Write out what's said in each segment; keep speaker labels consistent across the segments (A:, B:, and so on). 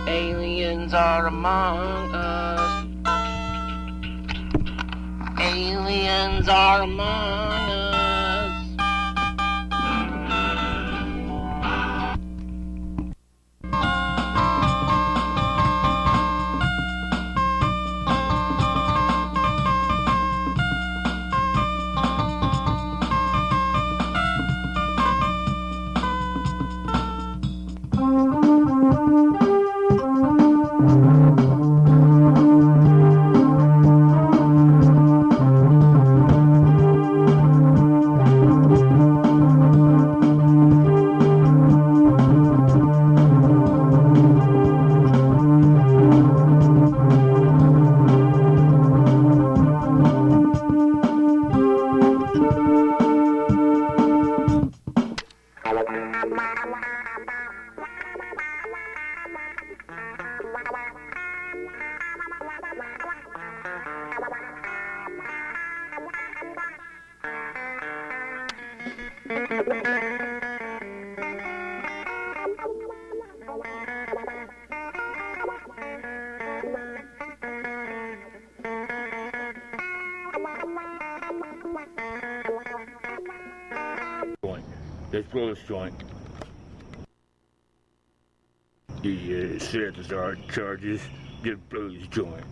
A: Aliens are among us. Aliens are among us.
B: Let's blow this joint. The set our charges. Let's blow this joint.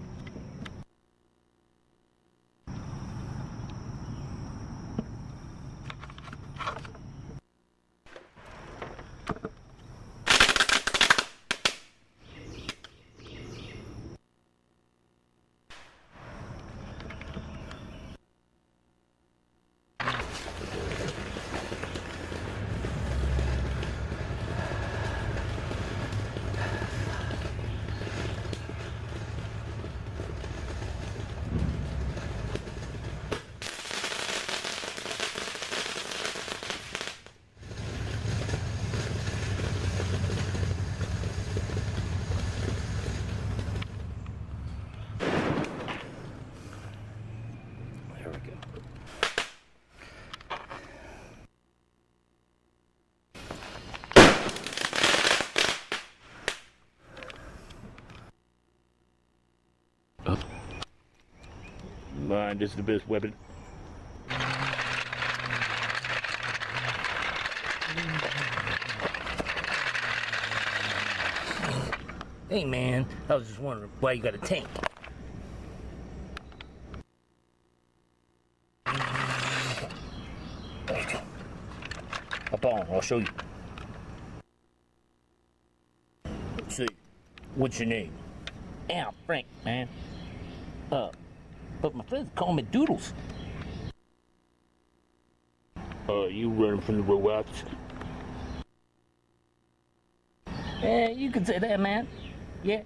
B: Mine, this is the best weapon.
C: Hey man, I was just wondering why you got a tank. Hop on, I'll show you. Let's see, what's your name? Frank, man. But my friends call me Doodles.
B: You running from the robots?
C: Yeah, you can say that, man. Yeah.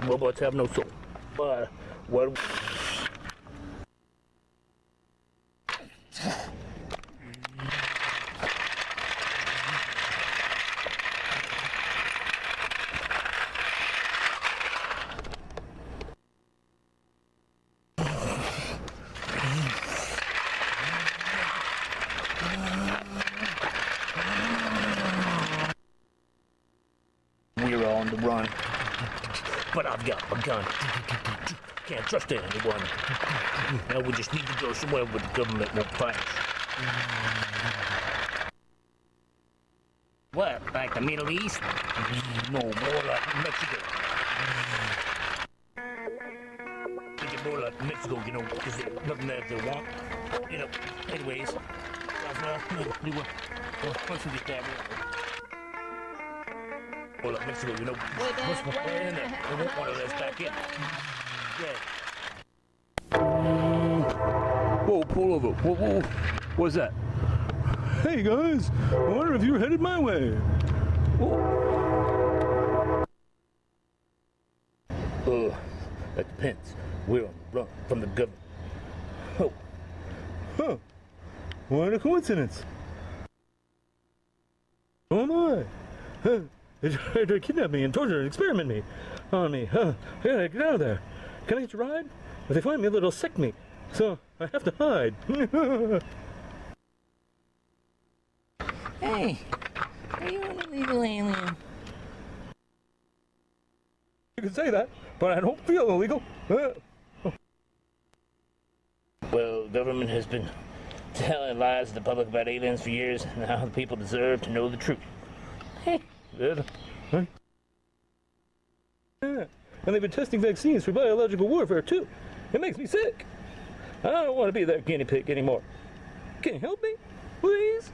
C: Robots have no soul. What? We're on the run, but I've got a gun. Can't trust anyone. Now we just need to go somewhere where the government won't fight us. What, like the Middle East? No, more like Mexico. Think it more like Mexico, you know, because there's nothing there if they want. You know, anyways. Once we get there, more like Mexico, you know. Once we're in there, they won't want to let us back in. Yeah.
B: Whoa, pull over. Whoa. What's that? Hey guys, I wonder if you're headed my way.
C: That depends. We're on the run from the government. Oh.
B: Huh. What a coincidence. Oh my. Huh. They tried to kidnap me and torture and experiment me on me. Huh. I gotta get out of there. Can I get a ride? If they find me, they'll sec me. So I have to hide.
A: Hey, are you an illegal alien?
B: You can say that, but I don't feel illegal.
C: Well, government has been telling lies to the public about aliens for years. Now the people deserve to know the truth.
A: Hey,
B: Yeah. Huh? Yeah. And they've been testing vaccines for biological warfare, too. It makes me sick. I don't want to be that guinea pig anymore. Can you help me? Please?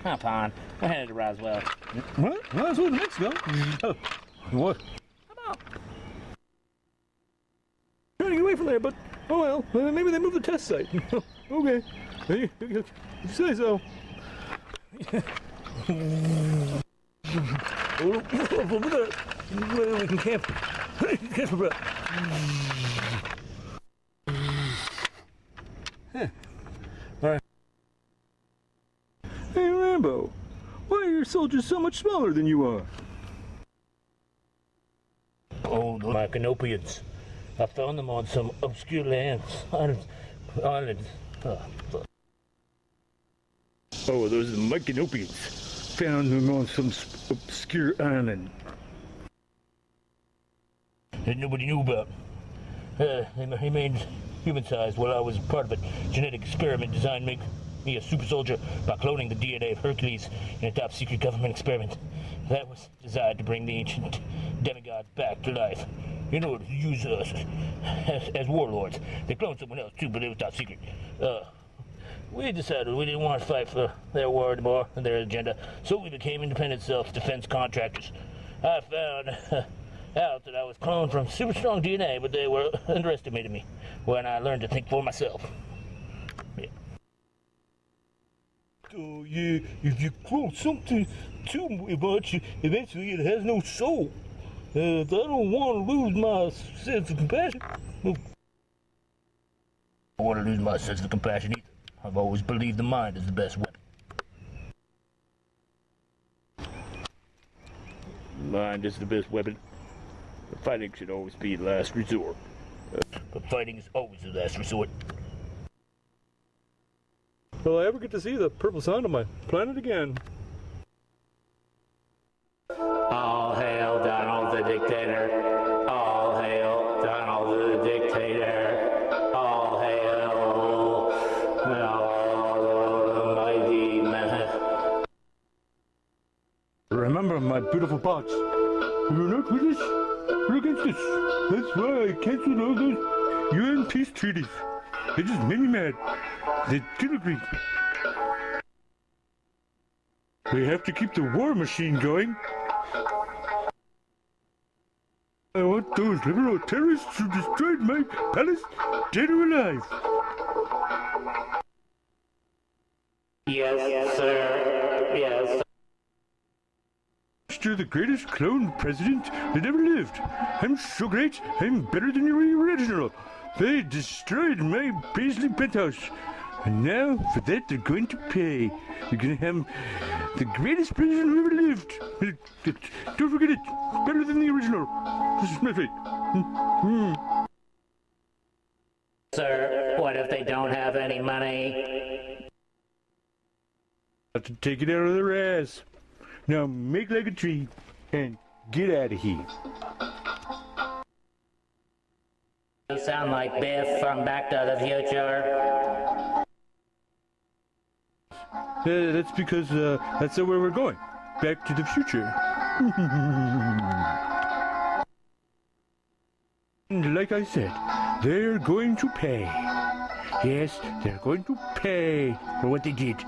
A: hop on. We're headed to Roswell.
B: What? Roswell, New Mexico? Oh, what?
A: Come on.
B: Trying to get away from there, but oh well. Maybe they moved the test site. Okay. If you say so. Over there. We can camp. Catch my breath. All right. Hey, Rambo. Why are your soldiers so much smaller than you are?
C: Oh, the Mycanopians. I found them on some obscure lands. Islands.
B: Oh, those are the Mycanopians. Found them on some obscure island.
C: That nobody knew about. He made human-sized while I was part of a genetic experiment designed to make me a super soldier by cloning the DNA of Hercules in a top-secret government experiment. That was designed to bring the ancient demigods back to life in order to use us as warlords. They cloned someone else too, but it was top secret. We decided we didn't want to fight for their war anymore and their agenda, so we became independent self-defense contractors. I found out that I was cloned from super strong DNA, but they were underestimating me when I learned to think for myself. Yeah.
B: Oh yeah, if you clone something too much, eventually it has no soul. I don't want to lose my sense of compassion.
C: I don't want to lose my sense of compassion either. I've always believed the mind is the best weapon.
B: Mind is the best weapon. But fighting should always be last resort.
C: But fighting is always the last resort.
B: Will I ever get to see the purple sun on my planet again?
A: All hail Donald the dictator. All hail Donald the dictator. All hail the mighty man.
B: Remember, my beautiful bots, you're not with us, you're against us. That's why I canceled all those UN peace treaties. They just made me mad. They didn't agree. We have to keep the war machine going. I want those liberal terrorists who destroyed my palace dead or alive.
A: Yes, sir. Yes.
B: You're the greatest clone president that ever lived. I'm so great, I'm better than your original. They destroyed my Paisley penthouse. And now, for that, they're going to pay. They're going to have the greatest president who ever lived. Don't forget it. Better than the original. This is my fate.
A: Sir, what if they don't have any money?
B: Have to take it out of their ass. Now make like a tree and get out of here.
A: You sound like Biff from Back to the Future.
B: That's because that's where we're going. Back to the future. And like I said, they're going to pay. Yes, they're going to pay for what they did.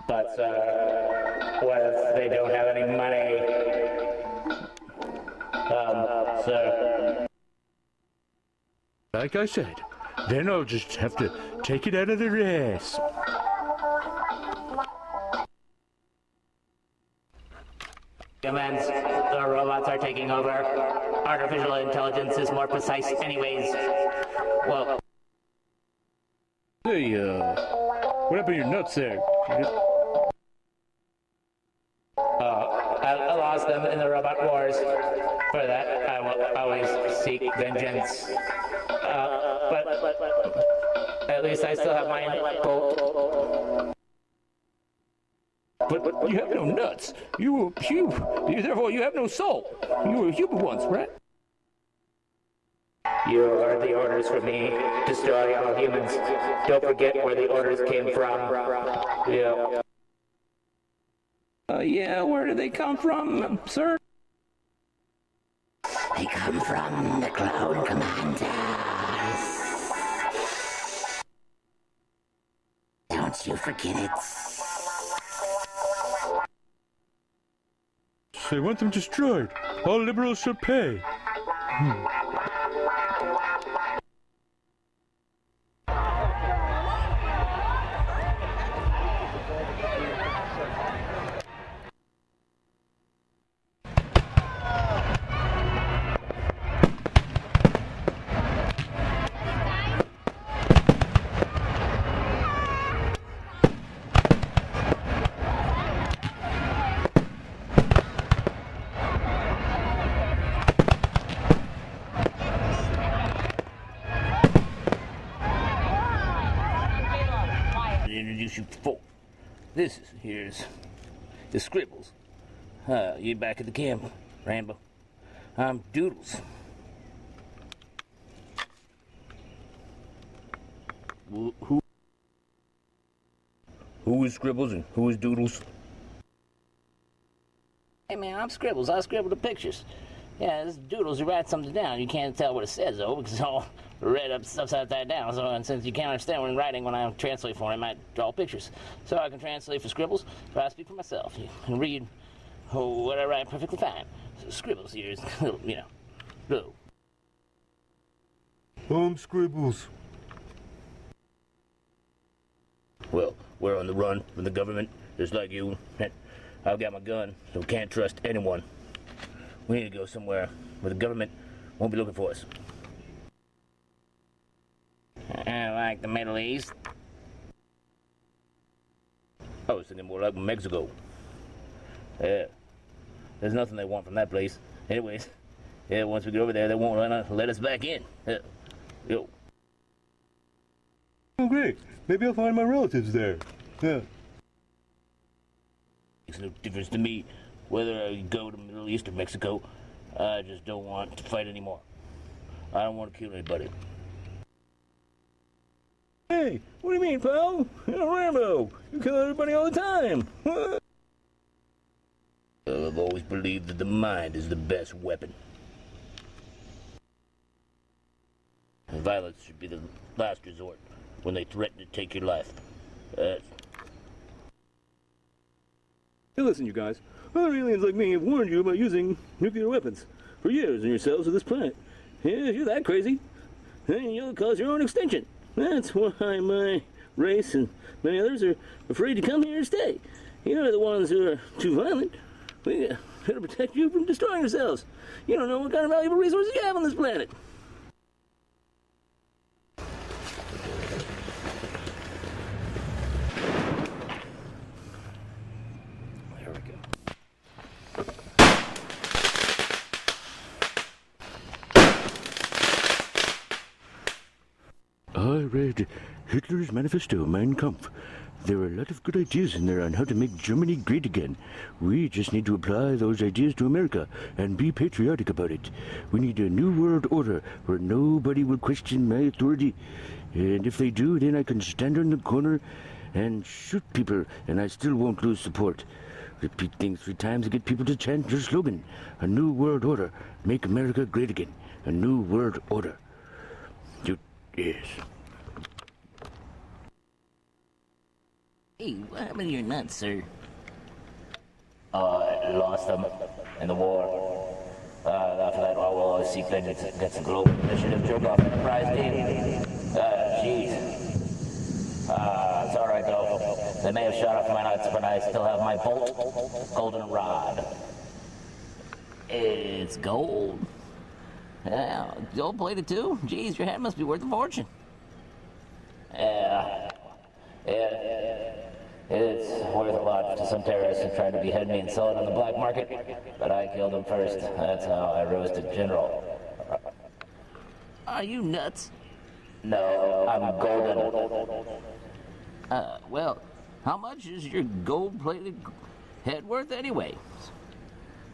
A: But, sir, what if they don't have any money? Sir.
B: Like I said, Then I'll just have to take it out of their ass.
A: Humans, the robots are taking over. Artificial intelligence is more precise anyways. Well,
B: Hey, what happened to your nuts there?
A: I lost them in the robot wars. For that, I will always seek vengeance. But at least I still have my bolt.
C: But you have no nuts. You were therefore you have no soul. You were human once, right?
A: You heard the orders from me. Destroy all humans. Don't forget where the orders came from. Yeah.
C: Yeah, where did they come from, sir?
D: They come from the clone commanders. Don't you forget it.
B: I want them destroyed. All liberals shall pay.
C: Introduce you to folk. This here's the Scribbles. You back at the camp, Rambo. I'm Doodles. Who is Scribbles and who is Doodles? Hey man, I'm Scribbles. I scribble the pictures. Yeah, this is Doodles. You write something down. You can't tell what it says though, because it's all read upside down. So, and since you can't understand what I'm writing when I translate for it, I might draw pictures. So I can translate for Scribbles, so I speak for myself. You can read what I write perfectly fine. So Scribbles here is, little.
B: I'm Scribbles.
C: Well, we're on the run from the government, just like you. I've got my gun, so we can't trust anyone. We need to go somewhere where the government won't be looking for us. I like the Middle East. I was thinking more like Mexico. Yeah. There's nothing they want from that place. Anyways, yeah, once we get over there, they won't let us back in. Yo.
B: Oh, great. Maybe I'll find my relatives there. Yeah.
C: Makes no difference to me whether I go to the Middle East or Mexico. I just don't want to fight anymore. I don't want to kill anybody. Hey, what do you mean, pal? You're Rambo. You kill everybody all the time. What? Well, I've always believed that the mind is the best weapon. And violence should be the last resort when they threaten to take your life.
E: Hey, listen, you guys. Other aliens like me have warned you about using nuclear weapons for years on yourselves of this planet. Yeah, if you're that crazy, then you'll cause your own extinction. That's why my race and many others are afraid to come here and stay. You're the ones who are too violent. We gotta protect you from destroying yourselves. You don't know what kind of valuable resources you have on this planet.
C: There we go.
B: I read Hitler's manifesto, Mein Kampf. There are a lot of good ideas in there on how to make Germany great again. We just need to apply those ideas to America and be patriotic about it. We need a new world order where nobody will question my authority. And if they do, then I can stand on the corner and shoot people, and I still won't lose support. Repeat things 3 times to get people to chant your slogan. A new world order. Make America great again. A new world order. Yes.
D: Hey, what happened to your nuts, sir?
A: I lost them in the war. After that, I will always seek vengeance against the global initiative jerk-off enterprise team. may have shot off my nuts, but I still have my bolt golden rod.
D: It's gold. Yeah, gold plated too? Geez, your head must be worth a fortune.
A: Yeah. It's worth a lot to some terrorists who tried to behead me and sell it on the black market, but I killed them first. That's how I rose to general.
D: Are you nuts?
A: No, I'm golden.
D: Well, how much is your gold-plated head worth anyway?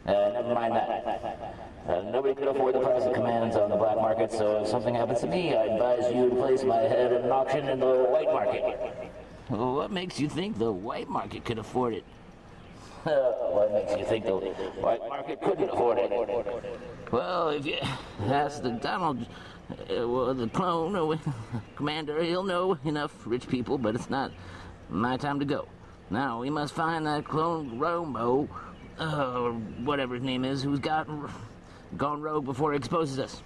A: Never mind that. Nobody could afford the price of commands on the black market, so if something happens to me, I advise you to place my head at an auction in the white market.
D: Well, what makes you think the white market could afford it?
A: What makes you think the white market couldn't afford it?
D: Well, if you ask the Donald, the clone commander, he'll know enough rich people, but it's not my time to go. Now, we must find that clone Romo, or whatever his name is, who's gone rogue before he exposes us.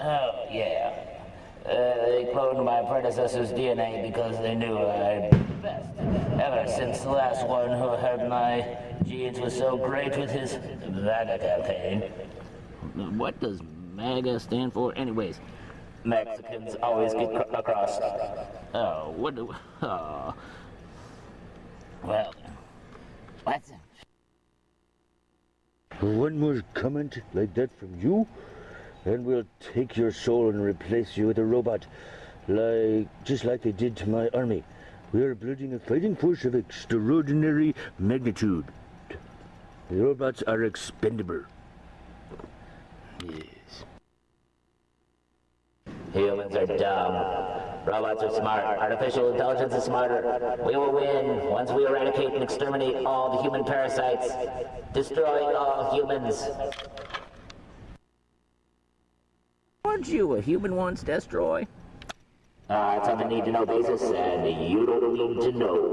A: Oh, yeah. They cloned my predecessor's DNA because they knew I'd be the best. Ever since the last one who heard my genes was so great with his MAGA campaign.
D: What does MAGA stand for anyways?
A: Mexicans always get across.
D: Oh, what do... Oh. Well, what's...
B: One more comment like that from you, and we'll take your soul and replace you with a robot, just like they did to my army. We are building a fighting force of extraordinary magnitude. The robots are expendable. Yes.
A: Humans are dumb. Robots are smart. Artificial intelligence is smarter. We will win once we eradicate and exterminate all the human parasites. Destroy all humans.
D: Aren't you a human once, Destroy?
A: It's on the need-to-know basis, and you don't need to know.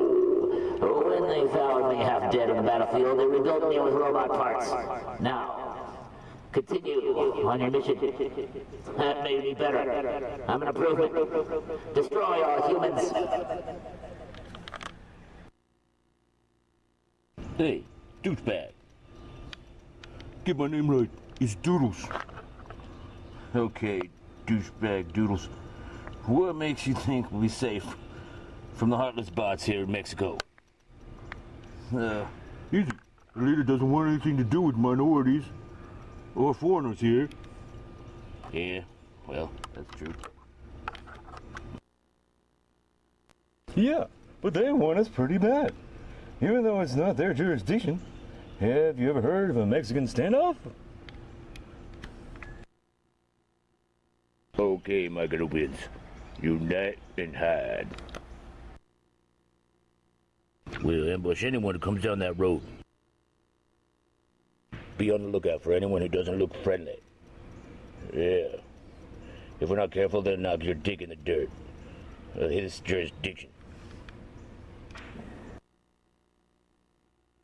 A: When they found me half dead on the battlefield, they rebuilt me with robot parts. Now, continue on your mission. That made me better. I'm an improvement. Destroy all humans.
B: Hey, douchebag. Get my name right. It's Doodles. Okay, douchebag Doodles. What makes you think we'll be safe from the heartless bots here in Mexico? Easy. The leader doesn't want anything to do with minorities or foreigners here. Yeah, well, that's true. Yeah, but they want us pretty bad, even though it's not their jurisdiction. Have you ever heard of a Mexican standoff? Okay, my Garubians. Unite and hide. We'll ambush anyone who comes down that road. Be on the lookout for anyone who doesn't look friendly. Yeah. If we're not careful, they'll knock your dick in the dirt. His jurisdiction.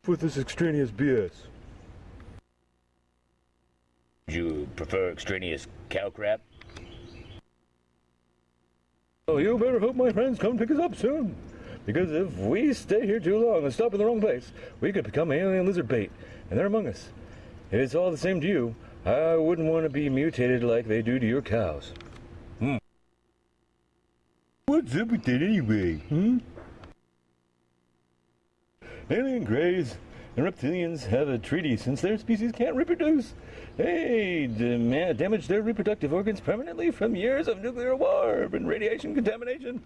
B: With this extraneous BS. Do you prefer extraneous cow crap? Oh, you better hope my friends come pick us up soon. Because if we stay here too long and stop in the wrong place, we could become alien lizard bait, and they're among us. If it's all the same to you, I wouldn't want to be mutated like they do to your cows. What's up with that anyway, Alien greys and reptilians have a treaty since their species can't reproduce. They damage their reproductive organs permanently from years of nuclear war and radiation contamination.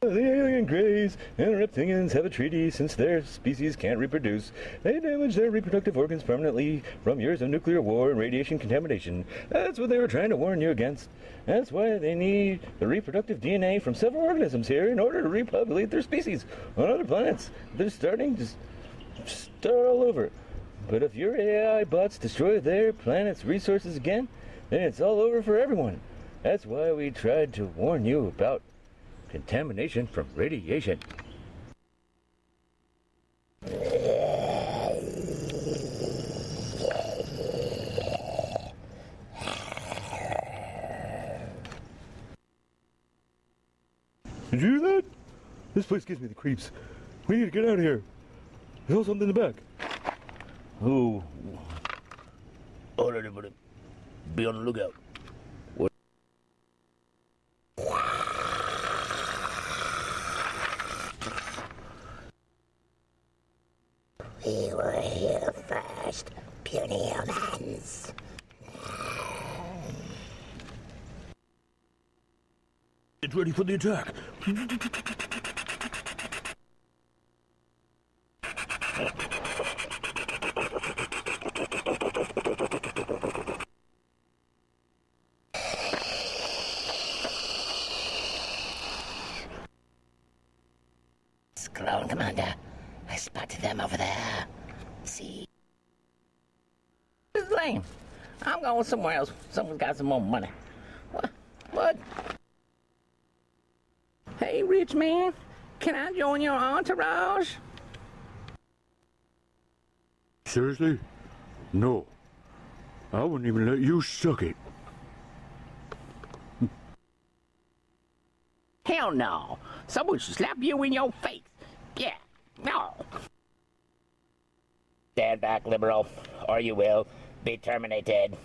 B: The alien greys and reptilians have a treaty since their species can't reproduce. They damage their reproductive organs permanently from years of nuclear war and radiation contamination. That's what they were trying to warn you against. That's why they need the reproductive DNA from several organisms here in order to repopulate their species on other planets. They're starting to start all over. But if your AI bots destroy their planet's resources again, then it's all over for everyone. That's why we tried to warn you about contamination from radiation. Did you hear that? This place gives me the creeps. We need to get out of here. There's something in the back.
C: Oh. All right, everybody. Be on the lookout.
A: We were here first, puny humans.
C: It's ready for the attack.
A: Clone Commander, I spotted them over there. See?
D: This is lame. I'm going somewhere else. Someone's got some more money. What? Hey, rich man, can I join your entourage?
B: Seriously? No. I wouldn't even let you suck it.
D: Hell no. Someone should slap you in your face. Yeah, no.
A: Stand back, liberal, or you will be terminated.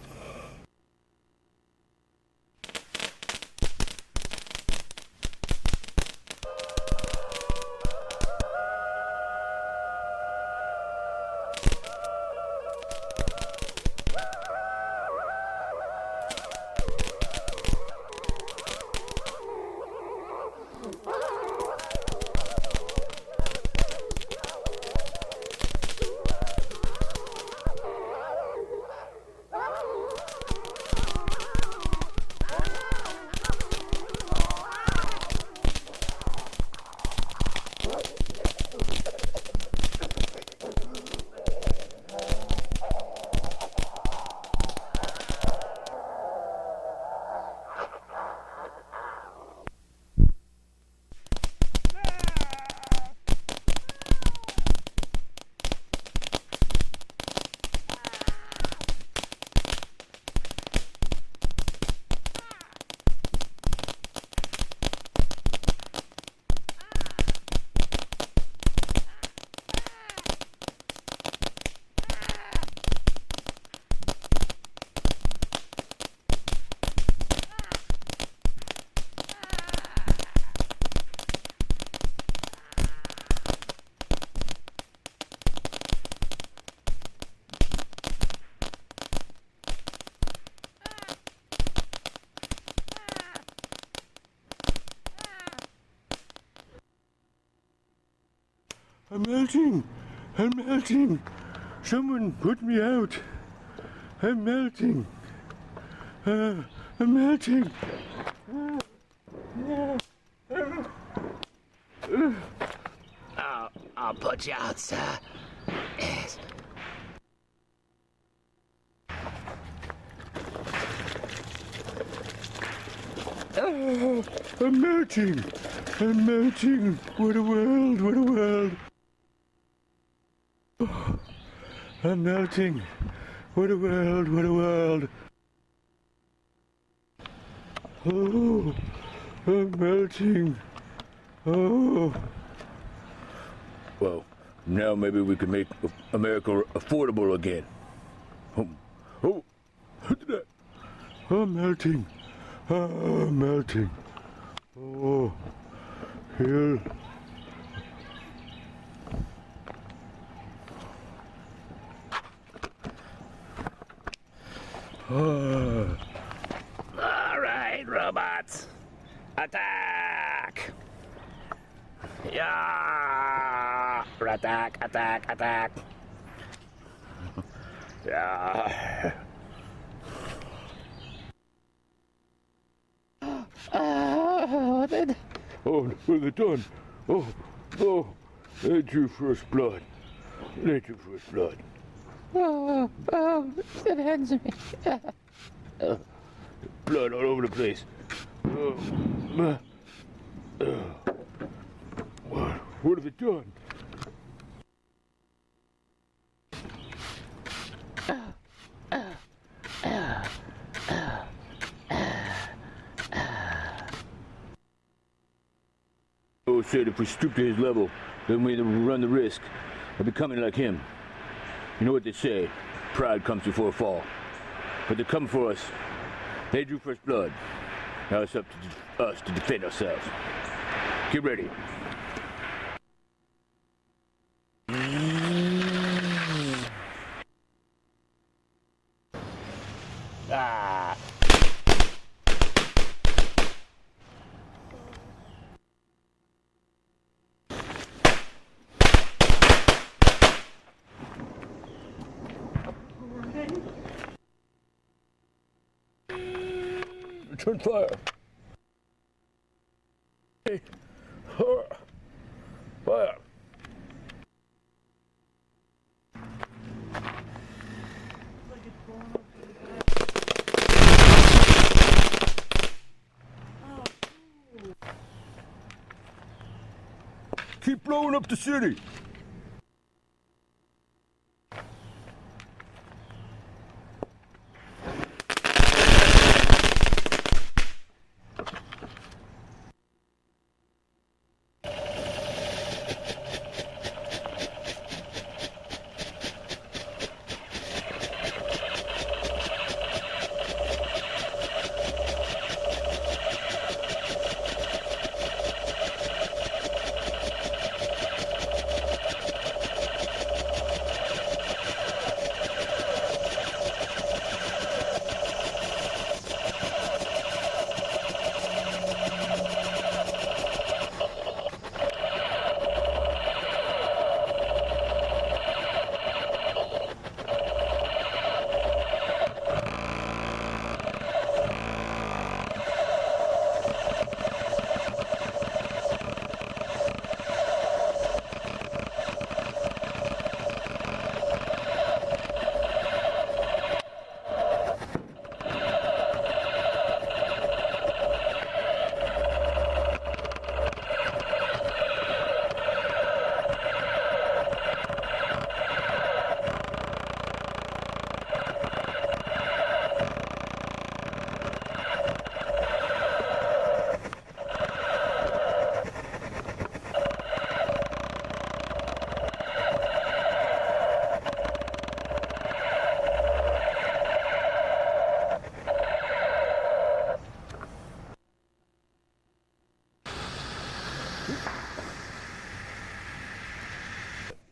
B: I'm melting. I'm melting. Someone put me out. I'm melting. I'm melting.
A: I'll put you out, sir. Yes.
B: I'm melting. I'm melting. What a world. What a world. Oh, I'm melting. What a world. What a world. Oh, I'm melting. Oh.
C: Well, now maybe we can make America affordable again.
B: Oh, look at that. I'm melting. I'm melting. Oh, here.
A: All right, robots. Attack! Yeah! Attack, attack, attack. Yeah.
B: Oh, what have they done? Oh, they drew first blood. They drew first blood.
D: It ends me.
B: Blood all over the place. What have they done?
E: always said if we stoop to his level, then we run the risk of becoming like him. You know what they say, pride comes before a fall. But they're coming for us. They drew first blood. Now it's up to us to defend ourselves. Get ready.
C: Ah. Return fire. Hey. Fire.
B: Keep blowing up the city.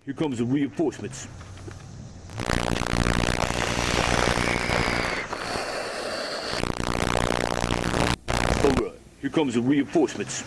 E: Here comes the reinforcements. All right, here comes the reinforcements.